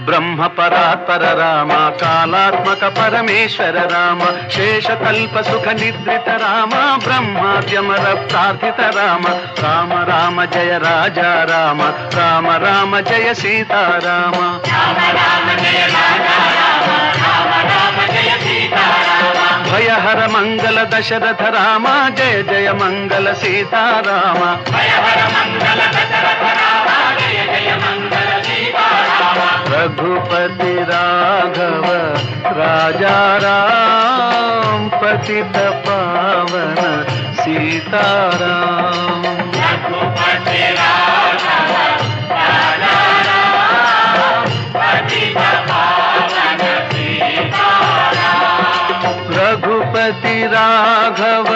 బ్రహ్మ పరాత్పర రామ కాలాత్మక పరమేశ్వర రామ శేషకల్ప సుఖ నిద్రిత రామ బ్రహ్మాద్యమర ప్రార్థిత రామ రామ రామ జయ రాజా రామ రామ రామ జయ సీతారామ భయహర మంగళ దశరథ రామ జయ జయ మంగళ సీతారామ रघुपति राघव राजा राम पतित पावन सीताराम।